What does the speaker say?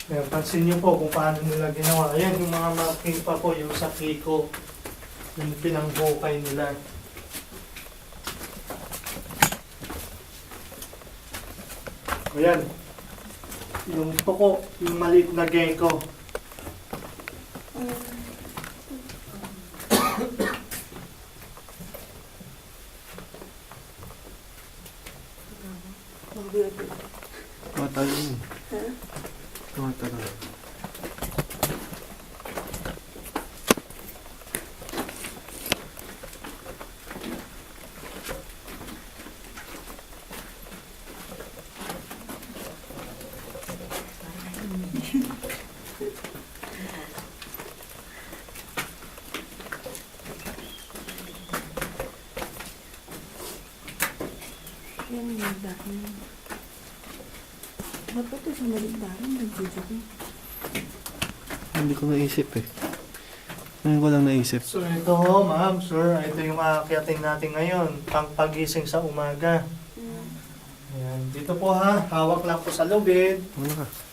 Ayan, pansin niyo po kung paano nila ginawa. Ayan, yung mga marking pa po, yung sa kiko. Yung pinanghukay nila. Ayan. Yung tuko, yung maliit na gecko. Matagal yun. Matagal. Yan yung dahil. Ba't ba ito sa maligdahan? Nag-video ko. Hindi ko naisip eh. Ngayon ko lang naisip. So ito, ma'am, sir, ito yung aakyatin natin ngayon. Pangpagising sa umaga. Ayan, dito po ha, hawak lang po sa lubid. Ano ka?